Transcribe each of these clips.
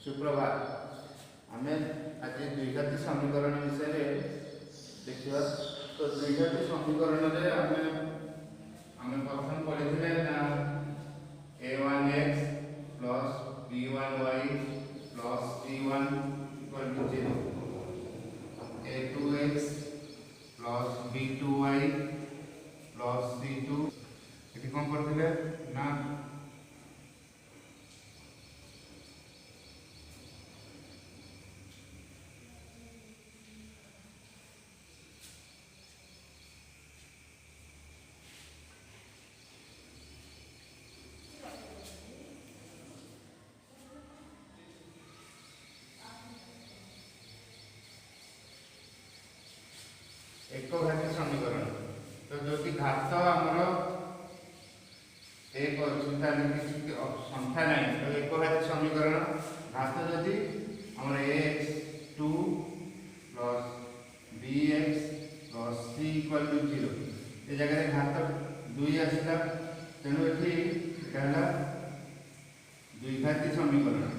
सुप्रभात। आम आज द्विघाती समीकरण विषय देखा। तो द्विघाती समीकरण में आम प्रथम पढ़ी a1x plus b1y plus c1 equal to 0, a2x plus b2y plus c2 ये कौन करते ना एक घाती समीकरण। तो जो कि घात आमर एक संख्या ना तो एक घाती समीकरण घात जदि आम x2 plus bx plus c equal to 0 ये जगह घात 2 आसला तेणु ये द्विघाती समीकरण।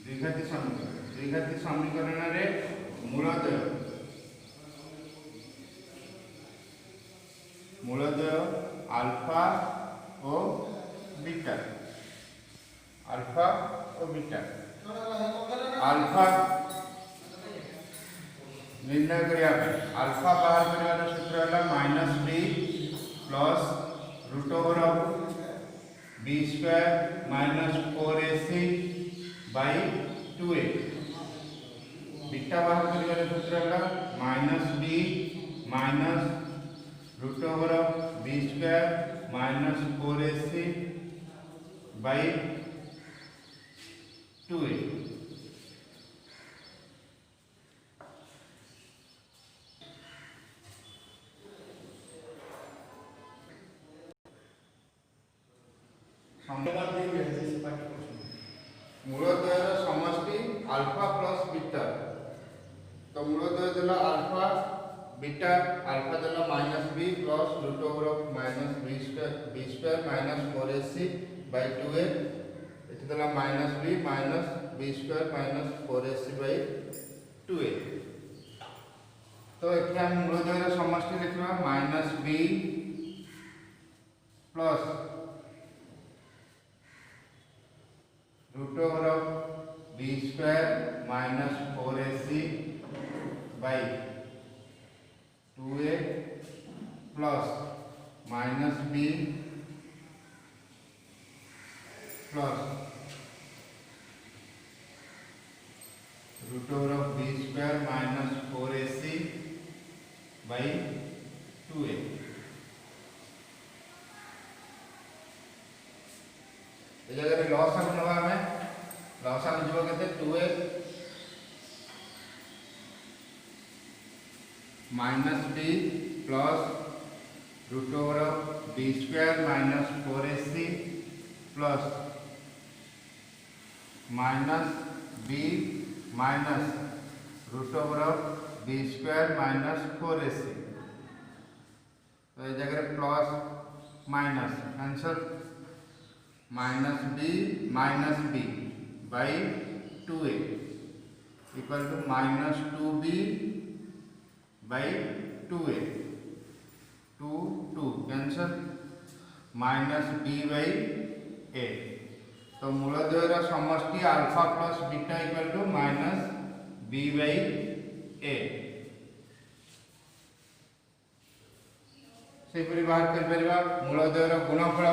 द्विघाती समीकरण रे मूलद्वय अल्फा और बीटा। अल्फा निर्णय करिया अल्फा बाहर करने सूत्र है -b plus root over of b square minus 4ac by 2a। Beta बाहर करने सूत्र है -b minus root over of b square minus 4ac by 2a। मूलद्वय समष्टि अल्फा प्लस बीटा। तो मूलद्वय देला अल्फा बीटा, अल्फा देला -b plus root over of -b square minus 4ac by 2a। एठी देला -b minus b square minus 4ac by 2a। तो एठी हम मूलद्वय समष्टि लिखबा -b plus root over of b square minus 4ac by 2a plus -b plus root over of b square minus 4ac by 2a। ये जगह loss हम नवा में लॉस हम जो कहते 2a -b plus root over of b square minus 4ac plus -b minus root over of b square minus 4ac। तो ये जगह plus minus answer -b by 2a equal to -2b by 2a। 2 cancel -b by a। तो मूलद्वय समष्टि alpha plus beta equal to -b by a। से परि बाहर कर परिबा मूलद्वय गुणफल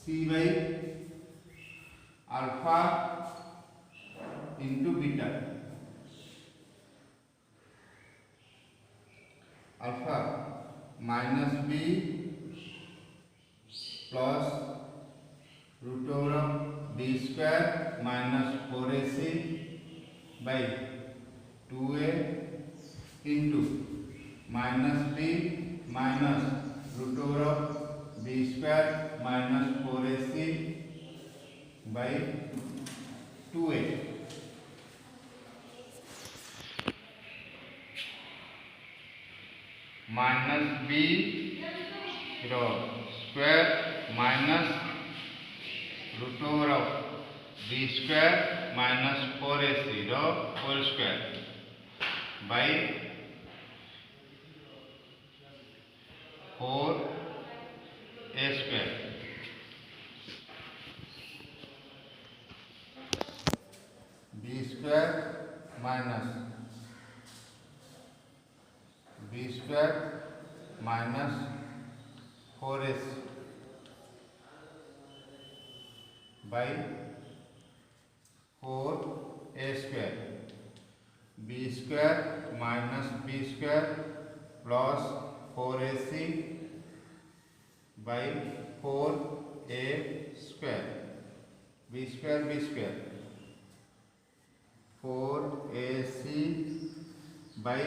c by alpha into beta. Alpha -b plus root over of b square minus 4ac by 2a into -b minus root over of b square minus by 2a minus b रो square minus root over of b square minus 4ac रो whole square by 4a square b square minus b square minus 4ac by 4a square b square minus b square plus 4ac by 4a square b square 4ac by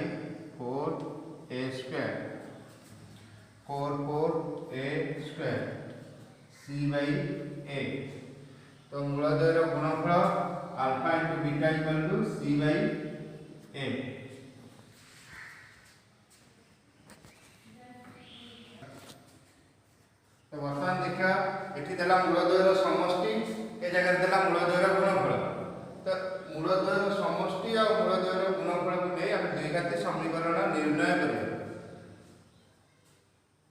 4a square 4a square c by a तो मूलद्वयर गुणनफल alpha into beta equal to c by a तो वर्तमान देखा एठी देला मूलद्वयर समष्टि ए जगह देला मूलद्वयर गुणनफल तो मूलद्वयर समष्टि और मूलद्वयर गुणनफल को ले हम द्विघाती समीकरण निर्णय करिया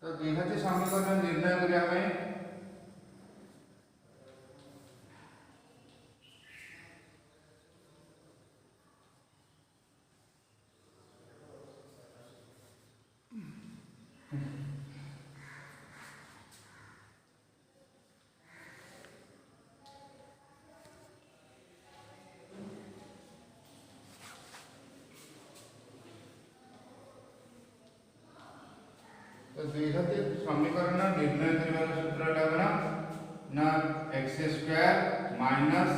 तो द्विघाती समीकरण निर्णय करिया में तो द्विघाती समीकरण निर्णय करने सूत्र लगना ना x स्क्वायर माइनस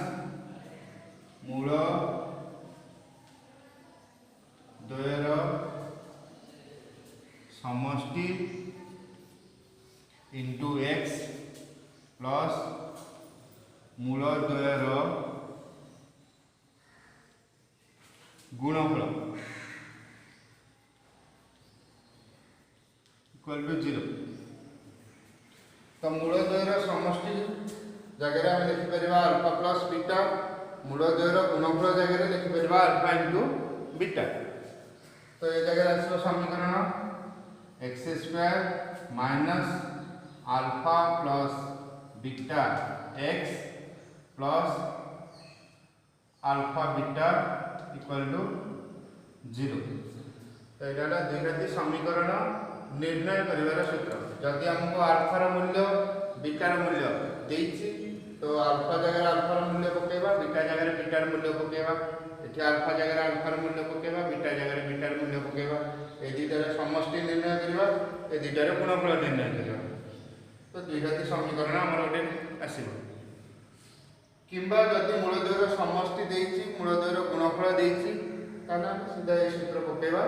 मूल द्वयर समष्टि इंटू x प्लस मूल द्वयर गुणफल इक्वल टू 0 तो मूलद्वयर समष्टि जगह आम लिखिपर अल्फा प्लस बीटा मूलद्वयर गुणफल जगह लिखिपर अल्फा इंटू बीटा तो ये जगह आसो समीकरण x square minus alpha plus beta x plus alpha beta equal to 0 तो यहाँ द्विघाती समीकरण निर्णय करिवार सूत्र जदि हमको अल्फार मूल्य बीटार मूल्य देइछि तो अल्फा जगह अल्फार मूल्य पकेबा बीटा जगह बीटार मूल्य पकेबा एठी अल्फा जगह अल्फार मूल्य पकेबा बीटा जगह बीटार मूल्य पकेबा ए दुइटार समष्टि निर्णय करिबा ए दुइटार गुणफल निर्णय करिबा तो द्विघाती समीकरण हमर ओटे आसीबो किंबा जदि मूलद्वयर समष्टि देइछि मूलद्वयर गुणफल देइछि ताना सीधा ए सूत्र पकेबा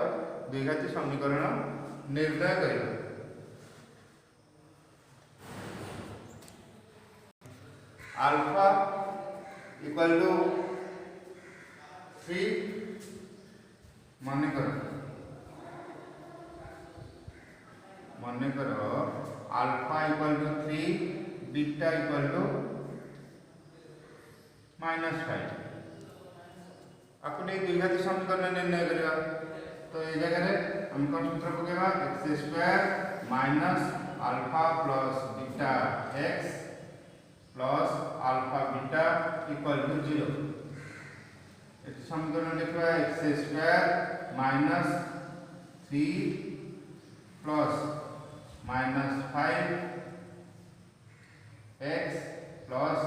द्विघाती समीकरण निर्णय करिबा अल्फा इक्वल टू 3 माने करो alpha equal to 3 beta equal to -5 आपको द्विघाती समीकरण निर्णय करिबा तो ये जगह हम कौन सूत्र पकेबा x square minus alpha plus beta x plus alpha beta equal to 0 एक समीकरण लिखबा x square minus 3 plus -5 x plus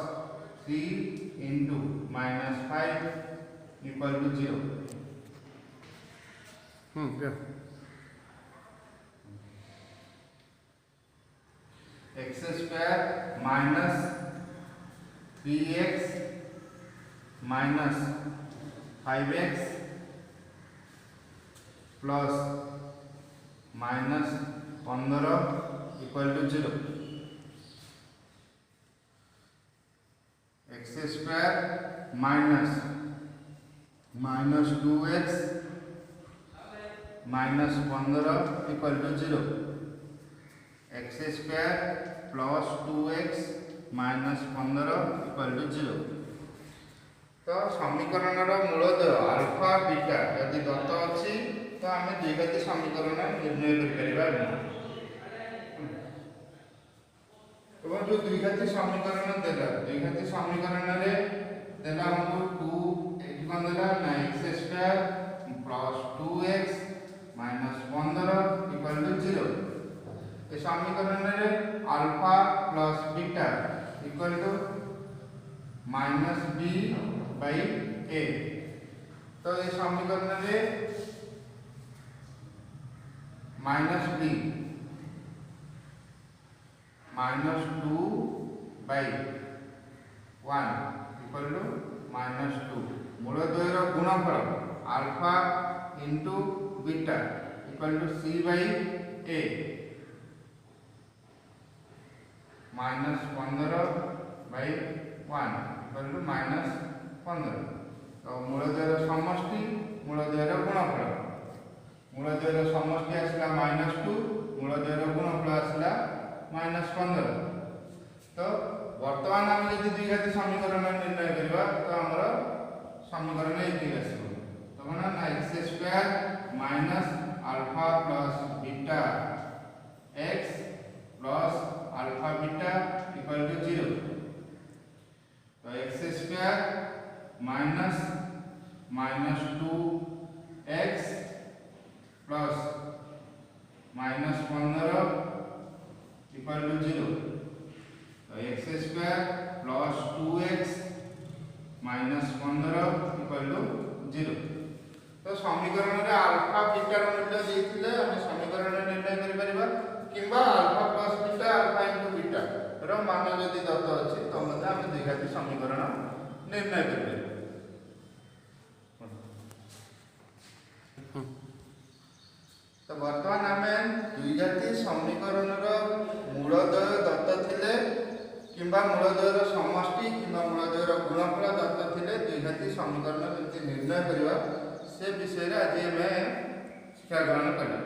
3 into -5 equal to 0 x square minus 3x minus 5x plus -15 equal to 0 x minus 2x minus 15 equal to 0, x square plus 2x minus 15 equal to 0। तो समीकरण मूलदय alpha beta यदि दत्त अच्छी तो आम द्विघाती समीकरण निर्णय कर जो द्विघाती समीकरण द्विघाती समीकरण देला हमको 2 कौन देला ना x square plus 2x minus 15 equal to 0। ये समीकरण में alpha plus beta equal to minus b by a. तो ये समीकरण में minus b minus 2 by 1 equal to minus 2 मूलद्वयर गुणफल alpha into beta equal to c by a minus 15 by 1 equal to minus 15। तो मूलद्वयर समष्टि मूलद्वयर गुणफल मूलद्वयर समष्टि आसला माइनस 2 मूलद्वयर गुणफल आसला माइनस 15। तो वर्तमान आम यदि द्विघाती समीकरण निर्णय करवा तो आमर समीकरण ये आसो तो कौन ना x square minus alpha plus beta x plus alpha beta equal to 0। तो x square minus minus 2x plus minus 15 equal to 0। तो x square plus 2x minus 15 equal to 0। तो समीकरण में अल्फा बीटा मूल्य देथिले हम समीकरण निर्णय करि परिबा किंबा alpha plus beta alpha into beta रो मान यदि दत्त अछि तो मते हम द्विघाती समीकरण निर्णय करि परिबा। तो वर्तमान आम द्विघाती समीकरण मूलद्वय दत्त थिले किंबा मूलद्वयर समष्टि किंबा मूलद्वयर गुणफल दत्त थिले द्विघाती समीकरण केमती निर्णय करवा से विषय आज आम शिक्षा ग्रहण कला।